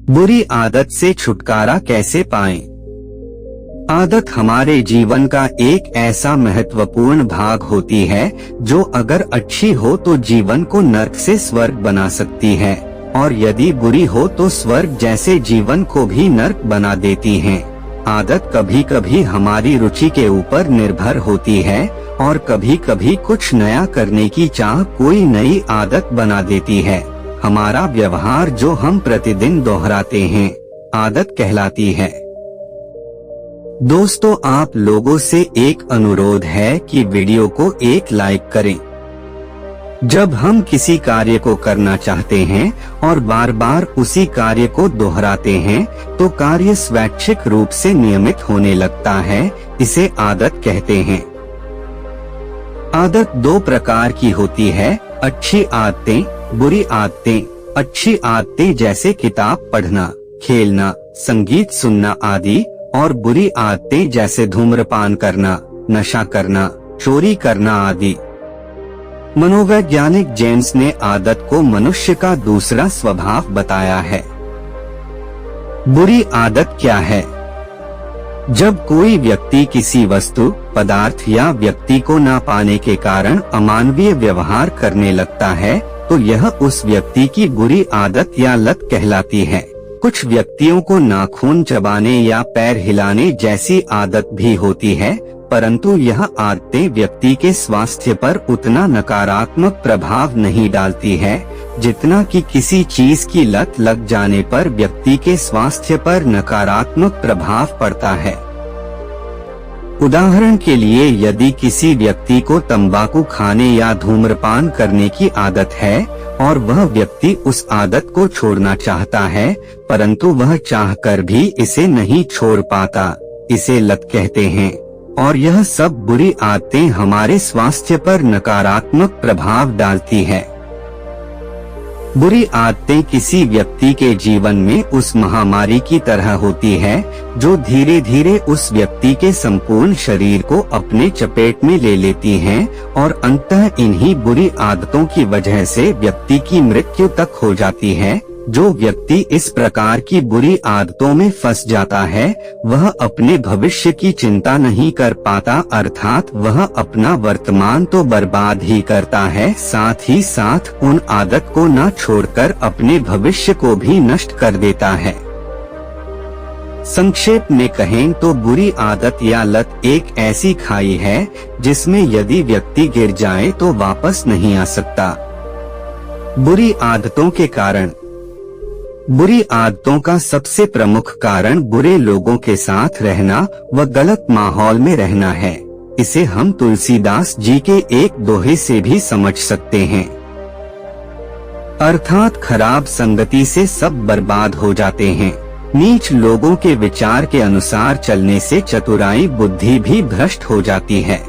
बुरी आदत से छुटकारा कैसे पाएं? आदत हमारे जीवन का एक ऐसा महत्वपूर्ण भाग होती है जो अगर अच्छी हो तो जीवन को नर्क से स्वर्ग बना सकती है, और यदि बुरी हो तो स्वर्ग जैसे जीवन को भी नर्क बना देती है। आदत कभी कभी हमारी रुचि के ऊपर निर्भर होती है और कभी कभी कुछ नया करने की चाह कोई नई आदत बना देती है। हमारा व्यवहार जो हम प्रतिदिन दोहराते हैं आदत कहलाती है। दोस्तों, आप लोगों से एक अनुरोध है कि वीडियो को एक लाइक करें। जब हम किसी कार्य को करना चाहते हैं और बार बार उसी कार्य को दोहराते हैं तो कार्य स्वैच्छिक रूप से नियमित होने लगता है। इसे आदत कहते हैं। आदत दो प्रकार की होती है, अच्छी आदतें, बुरी आदतें। अच्छी आदतें जैसे किताब पढ़ना, खेलना, संगीत सुनना आदि, और बुरी आदतें जैसे धूम्रपान करना, नशा करना, चोरी करना आदि। मनोवैज्ञानिक जेम्स ने आदत को मनुष्य का दूसरा स्वभाव बताया है। बुरी आदत क्या है? जब कोई व्यक्ति किसी वस्तु, पदार्थ या व्यक्ति को ना पाने के कारण अमानवीय व्यवहार करने लगता है तो यह उस व्यक्ति की बुरी आदत या लत कहलाती है। कुछ व्यक्तियों को नाखून चबाने या पैर हिलाने जैसी आदत भी होती है, परंतु यह आदतें व्यक्ति के स्वास्थ्य पर उतना नकारात्मक प्रभाव नहीं डालती है जितना कि किसी चीज की लत लग जाने पर व्यक्ति के स्वास्थ्य पर नकारात्मक प्रभाव पड़ता है। उदाहरण के लिए, यदि किसी व्यक्ति को तंबाकू खाने या धूम्रपान करने की आदत है और वह व्यक्ति उस आदत को छोड़ना चाहता है परंतु वह चाहकर भी इसे नहीं छोड़ पाता, इसे लत कहते हैं। और यह सब बुरी आदतें हमारे स्वास्थ्य पर नकारात्मक प्रभाव डालती है। बुरी आदतें किसी व्यक्ति के जीवन में उस महामारी की तरह होती है जो धीरे धीरे उस व्यक्ति के संपूर्ण शरीर को अपने चपेट में ले लेती हैं और अंततः इन्हीं बुरी आदतों की वजह से व्यक्ति की मृत्यु तक हो जाती है। जो व्यक्ति इस प्रकार की बुरी आदतों में फंस जाता है वह अपने भविष्य की चिंता नहीं कर पाता, अर्थात वह अपना वर्तमान तो बर्बाद ही करता है, साथ ही साथ उन आदत को न छोड़कर अपने भविष्य को भी नष्ट कर देता है। संक्षेप में कहें तो बुरी आदत या लत एक ऐसी खाई है जिसमें यदि व्यक्ति गिर जाए तो वापस नहीं आ सकता। बुरी आदतों के कारण। बुरी आदतों का सबसे प्रमुख कारण बुरे लोगों के साथ रहना व गलत माहौल में रहना है। इसे हम तुलसीदास जी के एक दोहे से भी समझ सकते हैं, अर्थात खराब संगति से सब बर्बाद हो जाते हैं। नीच लोगों के विचार के अनुसार चलने से चतुराई बुद्धि भी भ्रष्ट हो जाती है।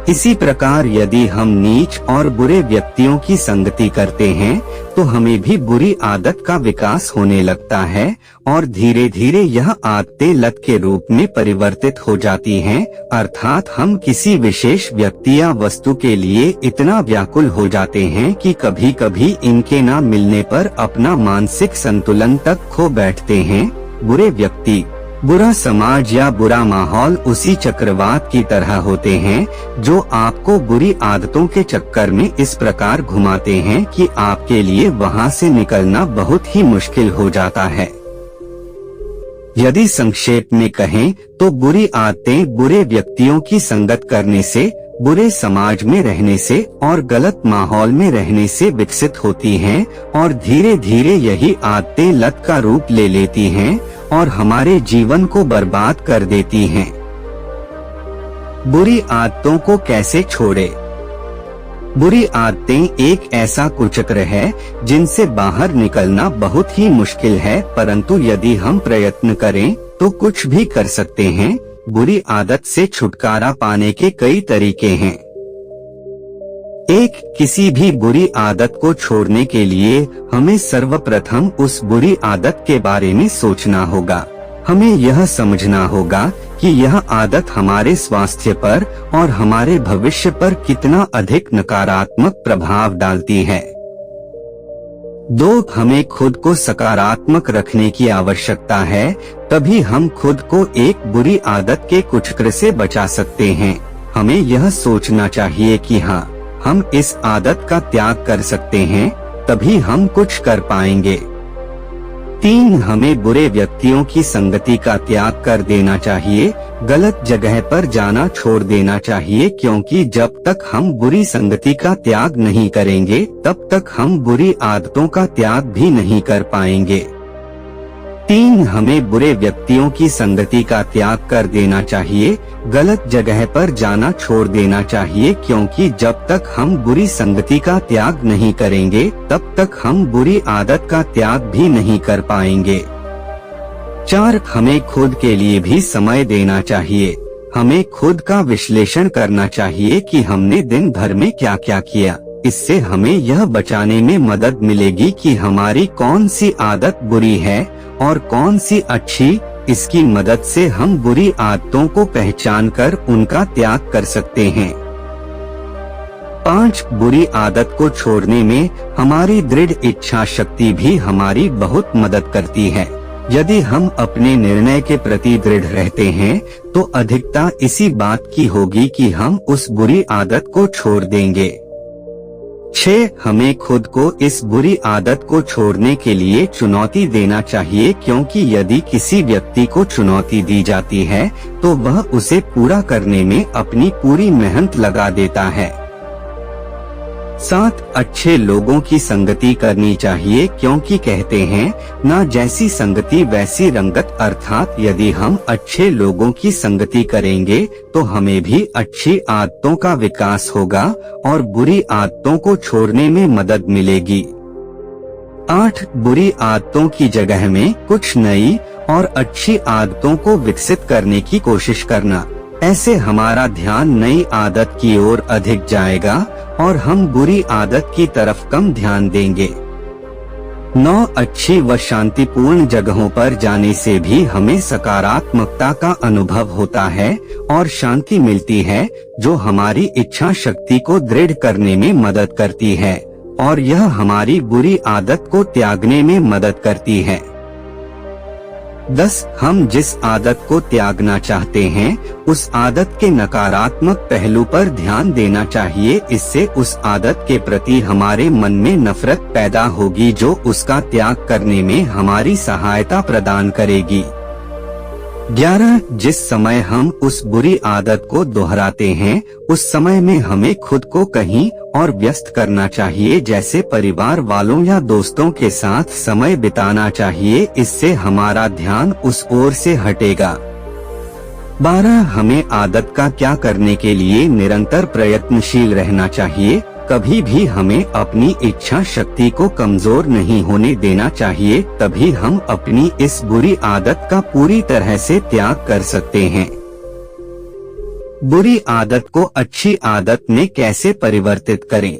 इसी प्रकार यदि हम नीच और बुरे व्यक्तियों की संगति करते हैं तो हमें भी बुरी आदत का विकास होने लगता है और धीरे धीरे यह आदतें लत के रूप में परिवर्तित हो जाती हैं, अर्थात हम किसी विशेष व्यक्ति या वस्तु के लिए इतना व्याकुल हो जाते हैं कि कभी कभी इनके न मिलने पर अपना मानसिक संतुलन तक खो बैठते हैं। बुरे व्यक्ति, बुरा समाज या बुरा माहौल उसी चक्रवात की तरह होते हैं जो आपको बुरी आदतों के चक्कर में इस प्रकार घुमाते हैं कि आपके लिए वहां से निकलना बहुत ही मुश्किल हो जाता है। यदि संक्षेप में कहें तो बुरी आदतें बुरे व्यक्तियों की संगत करने से, बुरे समाज में रहने से और गलत माहौल में रहने से विकसित होती हैं और धीरे धीरे यही आदतें लत का रूप ले लेती हैं और हमारे जीवन को बर्बाद कर देती हैं। बुरी आदतों को कैसे छोड़े? बुरी आदतें एक ऐसा कुचक्र है जिनसे बाहर निकलना बहुत ही मुश्किल है, परंतु यदि हम प्रयत्न करें तो कुछ भी कर सकते हैं। बुरी आदत से छुटकारा पाने के कई तरीके हैं। एक, किसी भी बुरी आदत को छोड़ने के लिए हमें सर्वप्रथम उस बुरी आदत के बारे में सोचना होगा। हमें यह समझना होगा कि यह आदत हमारे स्वास्थ्य पर और हमारे भविष्य पर कितना अधिक नकारात्मक प्रभाव डालती है। 2. हमें खुद को सकारात्मक रखने की आवश्यकता है, तभी हम खुद को एक बुरी आदत के कुचक्र से बचा सकते हैं। हमें यह सोचना चाहिए कि हाँ, हम इस आदत का त्याग कर सकते हैं, तभी हम कुछ कर पाएंगे। 3. हमें बुरे व्यक्तियों की संगति का त्याग कर देना चाहिए, गलत जगह पर जाना छोड़ देना चाहिए, क्योंकि जब तक हम बुरी संगति का त्याग नहीं करेंगे तब तक हम बुरी आदतों का त्याग भी नहीं कर पाएंगे। 3. हमें बुरे व्यक्तियों की संगति का त्याग कर देना चाहिए, गलत जगह पर जाना छोड़ देना चाहिए, क्योंकि जब तक हम बुरी संगति का त्याग नहीं करेंगे तब तक हम बुरी आदत का त्याग भी नहीं कर पाएंगे। 4. हमें खुद के लिए भी समय देना चाहिए। हमें खुद का विश्लेषण करना चाहिए कि हमने दिन भर में क्या क्या किया। इससे हमें यह बचाने में मदद मिलेगी कि हमारी कौन सी आदत बुरी है और कौन सी अच्छी। इसकी मदद से हम बुरी आदतों को पहचान कर उनका त्याग कर सकते हैं। 5. बुरी आदत को छोड़ने में हमारी दृढ़ इच्छा शक्ति भी हमारी बहुत मदद करती है। यदि हम अपने निर्णय के प्रति दृढ़ रहते हैं तो अधिकता इसी बात की होगी कि हम उस बुरी आदत को छोड़ देंगे। 6. हमें खुद को इस बुरी आदत को छोड़ने के लिए चुनौती देना चाहिए, क्योंकि यदि किसी व्यक्ति को चुनौती दी जाती है तो वह उसे पूरा करने में अपनी पूरी मेहनत लगा देता है। 7. अच्छे लोगों की संगति करनी चाहिए, क्योंकि कहते हैं ना जैसी संगति वैसी रंगत, अर्थात यदि हम अच्छे लोगों की संगति करेंगे तो हमें भी अच्छी आदतों का विकास होगा और बुरी आदतों को छोड़ने में मदद मिलेगी। 8. बुरी आदतों की जगह में कुछ नई और अच्छी आदतों को विकसित करने की कोशिश करना। ऐसे हमारा ध्यान नई आदत की ओर अधिक जाएगा और हम बुरी आदत की तरफ कम ध्यान देंगे। 9. अच्छी व शांतिपूर्ण जगहों पर जाने से भी हमें सकारात्मकता का अनुभव होता है और शांति मिलती है, जो हमारी इच्छा शक्ति को दृढ़ करने में मदद करती है और यह हमारी बुरी आदत को त्यागने में मदद करती है। 10. हम जिस आदत को त्यागना चाहते हैं उस आदत के नकारात्मक पहलू पर ध्यान देना चाहिए। इससे उस आदत के प्रति हमारे मन में नफरत पैदा होगी, जो उसका त्याग करने में हमारी सहायता प्रदान करेगी। 11. जिस समय हम उस बुरी आदत को दोहराते हैं उस समय में हमें खुद को कहीं और व्यस्त करना चाहिए, जैसे परिवार वालों या दोस्तों के साथ समय बिताना चाहिए। इससे हमारा ध्यान उस ओर से हटेगा। 12. हमें आदत का त्याग करने के लिए निरंतर प्रयत्नशील रहना चाहिए। कभी भी हमें अपनी इच्छा शक्ति को कमजोर नहीं होने देना चाहिए, तभी हम अपनी इस बुरी आदत का पूरी तरह से त्याग कर सकते हैं। बुरी आदत को अच्छी आदत में कैसे परिवर्तित करें?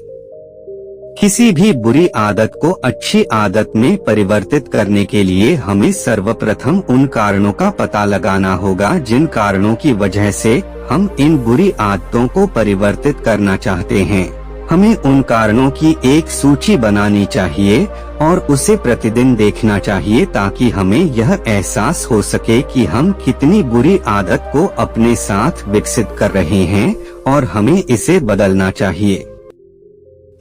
किसी भी बुरी आदत को अच्छी आदत में परिवर्तित करने के लिए हमें सर्वप्रथम उन कारणों का पता लगाना होगा जिन कारणों की वजह से हम इन बुरी आदतों को परिवर्तित करना चाहते हैं। हमें उन कारणों की एक सूची बनानी चाहिए और उसे प्रतिदिन देखना चाहिए, ताकि हमें यह एहसास हो सके कि हम कितनी बुरी आदत को अपने साथ विकसित कर रहे हैं और हमें इसे बदलना चाहिए।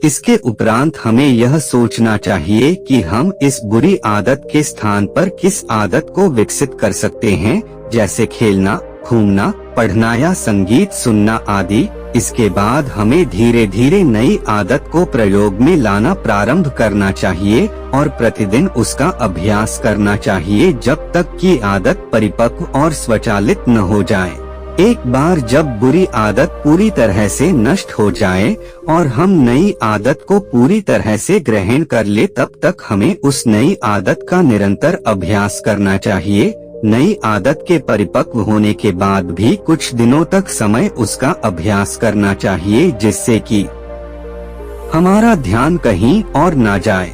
इसके उपरांत हमें यह सोचना चाहिए कि हम इस बुरी आदत के स्थान पर किस आदत को विकसित कर सकते हैं, जैसे खेलना, घूमना, पढ़ना या संगीत सुनना आदि। इसके बाद हमें धीरे धीरे नई आदत को प्रयोग में लाना प्रारंभ करना चाहिए और प्रतिदिन उसका अभ्यास करना चाहिए जब तक कि आदत परिपक्व और स्वचालित न हो जाए। एक बार जब बुरी आदत पूरी तरह से नष्ट हो जाए और हम नई आदत को पूरी तरह से ग्रहण कर ले, तब तक हमें उस नई आदत का निरंतर अभ्यास करना चाहिए। नई आदत के परिपक्व होने के बाद भी कुछ दिनों तक समय उसका अभ्यास करना चाहिए, जिससे कि हमारा ध्यान कहीं और ना जाए।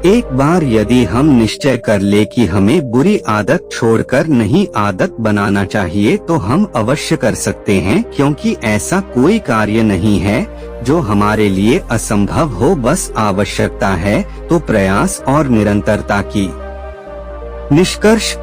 एक बार यदि हम निश्चय कर ले कि हमें बुरी आदत छोड़कर नई आदत बनाना चाहिए तो हम अवश्य कर सकते हैं, क्योंकि ऐसा कोई कार्य नहीं है जो हमारे लिए असंभव हो। बस आवश्यकता है तो प्रयास और निरंतरता की। निष्कर्ष,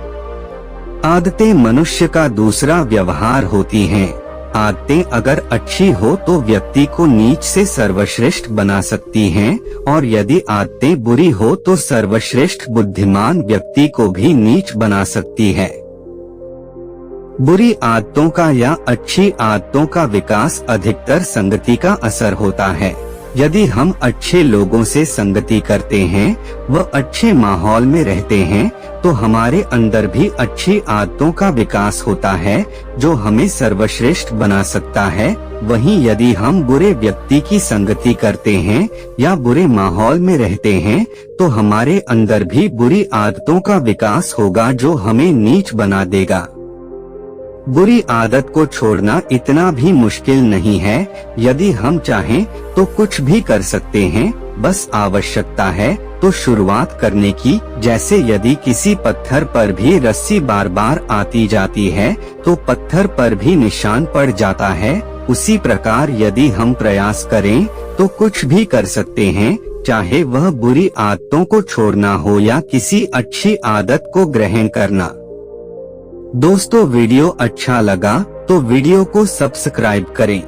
आदतें मनुष्य का दूसरा व्यवहार होती हैं। आदतें अगर अच्छी हो तो व्यक्ति को नीच से सर्वश्रेष्ठ बना सकती हैं, और यदि आदतें बुरी हो तो सर्वश्रेष्ठ बुद्धिमान व्यक्ति को भी नीच बना सकती है। बुरी आदतों का या अच्छी आदतों का विकास अधिकतर संगति का असर होता है। यदि हम अच्छे लोगों से संगति करते हैं, व अच्छे माहौल में रहते हैं, तो हमारे अंदर भी अच्छी आदतों का विकास होता है जो हमें सर्वश्रेष्ठ बना सकता है। वहीं यदि हम बुरे व्यक्ति की संगति करते हैं या बुरे माहौल में रहते हैं, तो हमारे अंदर भी बुरी आदतों का विकास होगा जो हमें नीच बना देगा। बुरी आदत को छोड़ना इतना भी मुश्किल नहीं है। यदि हम चाहें तो कुछ भी कर सकते हैं, बस आवश्यकता है तो शुरुआत करने की। जैसे यदि किसी पत्थर पर भी रस्सी बार बार आती जाती है तो पत्थर पर भी निशान पड़ जाता है, उसी प्रकार यदि हम प्रयास करें तो कुछ भी कर सकते हैं, चाहे वह बुरी आदतों को छोड़ना हो या किसी अच्छी आदत को ग्रहण करना। दोस्तों, वीडियो अच्छा लगा तो वीडियो को सब्सक्राइब करें।